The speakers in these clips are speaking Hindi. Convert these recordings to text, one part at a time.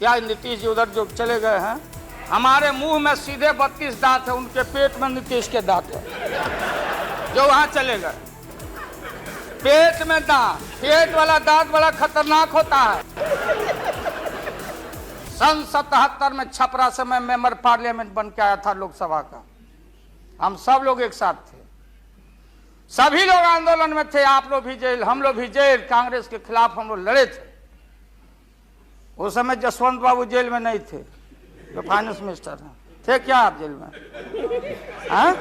या नीतीश जी उधर जो चले गए हैं, हमारे मुंह में सीधे 32 दांत है, उनके पेट में नीतीश के दांत है जो वहां चले गए। पेट में दांत, पेट वाला दांत बड़ा खतरनाक होता है। सन 77 में छपरा से मैं मेंबर पार्लियामेंट बन के आया था लोकसभा का। हम सब लोग एक साथ थे, सभी लोग आंदोलन में थे। आप लोग भी जेल, हम लोग भी जेल। कांग्रेस के खिलाफ हम लोग लड़े थे। उस समय जसवंत बाबू जेल में नहीं थे, जो फाइनेंस मिनिस्टर हैं। थे क्या आप जेल में? हाँ,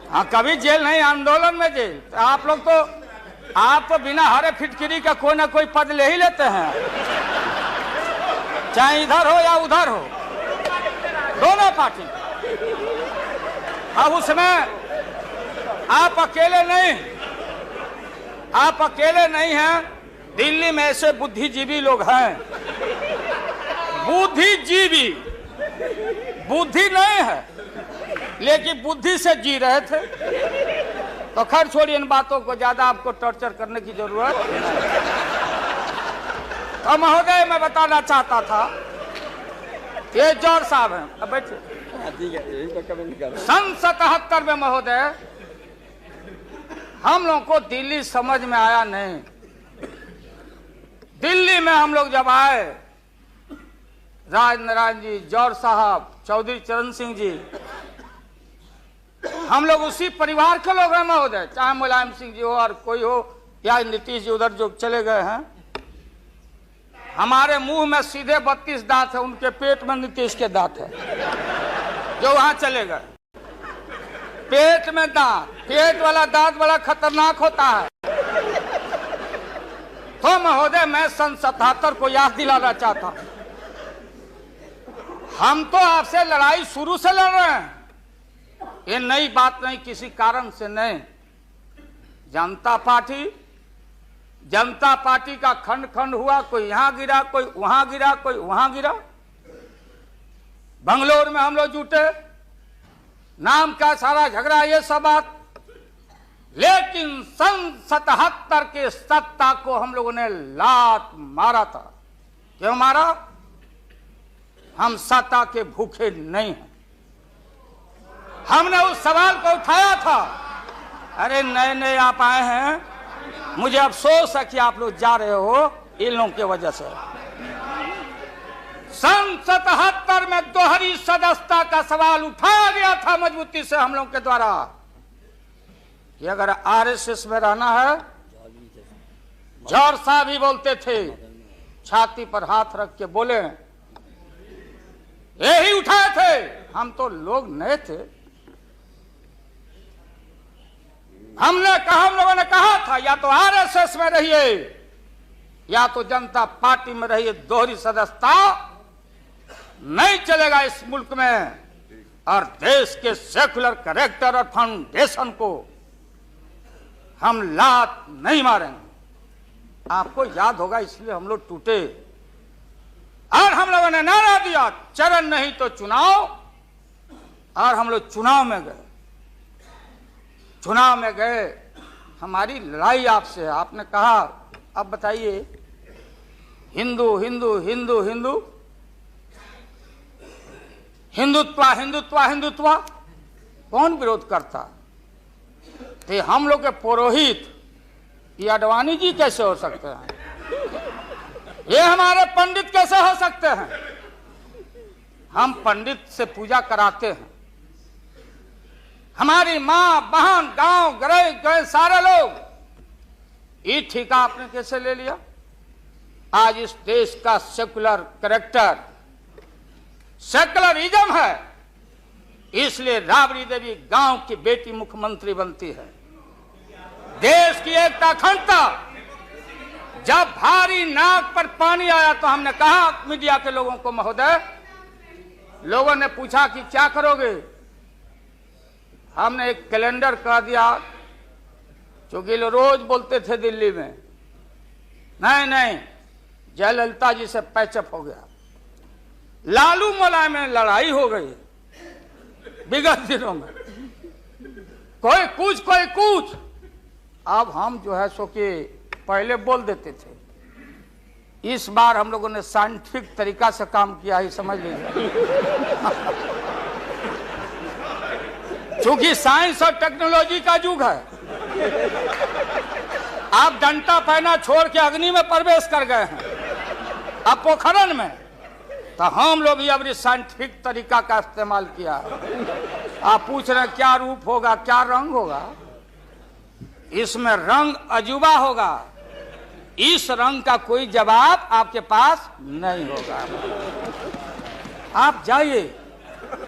हाँ, कभी जेल नहीं, आंदोलन में जेल। तो आप लोग तो, आप तो बिना हरे फिटकिरी का कोई ना कोई पद ले ही लेते हैं, चाहे इधर हो या उधर हो, दोनों पार्टी। अब उसमें आप अकेले नहीं, आप अकेले नहीं हैं। दिल्ली में ऐसे बुद्धिजीवी लोग हैं, बुद्धिजीवी, बुद्धि नहीं है लेकिन बुद्धि से जी रहे थे। तो खैर छोड़िए इन बातों को, ज्यादा आपको टॉर्चर करने की जरूरत नहीं। तो महोदय मैं बताना चाहता था, ये जौहर साहब हैं, अब बैठिए। सन 77 में महोदय हम लोगों को दिल्ली समझ में आया नहीं। दिल्ली में हम लोग जब आए, राज नारायण जी, जौहर साहब, चौधरी चरण सिंह जी, हम लोग उसी परिवार के लोग हैं महोदय। चाहे मुलायम सिंह जी हो और कोई हो, या नीतीश जी उधर जो चले गए हैं, हमारे मुंह में सीधे 32 दांत है, उनके पेट में नीतीश के दांत है जो वहां चले गए। पेट में दांत, पेट वाला दांत बड़ा खतरनाक होता है। तो महोदय मैं सन 77 को याद दिलाना चाहता हूं, हम तो आपसे लड़ाई शुरू से लड़ रहे हैं। ये नई बात नहीं, किसी कारण से नहीं। जनता पार्टी का खंड खंड हुआ, कोई यहां गिरा, कोई वहां गिरा, कोई वहां गिरा। बंगलोर में हम लोग जुटे, नाम का सारा झगड़ा, ये सब बात। लेकिन सन 77 के सत्ता को हम लोगों ने लात मारा था। क्यों मारा? हम सत्ता के भूखे नहीं हैं। हमने उस सवाल को उठाया था। अरे नए नए आप आए हैं, मुझे अफसोस है कि आप लोग जा रहे हो इन लोगों की वजह से। सन 77 में दोहरी सदस्यता का सवाल उठाया गया था मजबूती से हम लोगों के द्वारा कि अगर आरएसएस में रहना है, जौहर साहब भी बोलते थे, छाती पर हाथ रख के बोले, यही उठाए थे। हम तो लोग नए थे, हम लोगों ने कहा था या तो आरएसएस में रहिए या तो जनता पार्टी में रहिए। दोहरी सदस्यता नहीं चलेगा इस मुल्क में, और देश के सेकुलर कैरेक्टर और फाउंडेशन को हम लात नहीं मारेंगे। आपको याद होगा, इसलिए हम लोग टूटे और हम लोगों ने नारा दिया, चरण नहीं तो चुनाव। और हम लोग चुनाव में गए। चुनाव में गए, हमारी लड़ाई आपसे है। आपने कहा अब बताइए, हिंदू हिंदू हिंदू हिंदू, हिंदुत्व हिंदुत्व हिंदुत्व, कौन विरोध करता? तो हम लोग के पुरोहित ये अडवाणी जी कैसे हो सकते हैं? ये हमारे पंडित कैसे हो सकते हैं? हम पंडित से पूजा कराते हैं। हमारी मां बहन गांव गए सारे लोग। ये ठेका आपने कैसे ले लिया? आज इस देश का सेकुलर कैरेक्टर, सेकुलरिज्म है, इसलिए राबड़ी देवी गांव की बेटी मुख्यमंत्री बनती है। देश की एकता अखंडता। जब भारी नाक पर पानी आया तो हमने कहा मीडिया के लोगों को, महोदय, लोगों ने पूछा कि क्या करोगे? हमने एक कैलेंडर कह दिया, क्योंकि लोग रोज बोलते थे दिल्ली में, नहीं जयललिता जी से पैचअप हो गया, लालू मुलायम में लड़ाई हो गई विगत दिनों में, कोई कुछ। अब हम जो है सो कि पहले बोल देते थे, इस बार हम लोगों ने साइंटिफिक तरीका से काम किया ही, समझ लीजिए। क्योंकि साइंस और टेक्नोलॉजी का युग है। आप डंटा पहना छोड़ के अग्नि में प्रवेश कर गए हैं, अब पोखरण में, तो हम लोग ये अभी साइंटिफिक तरीका का इस्तेमाल किया। आप पूछ रहे हैं क्या रूप होगा, क्या रंग होगा? इसमें रंग अजूबा होगा, इस रंग का कोई जवाब आपके पास नहीं होगा। आप जाइए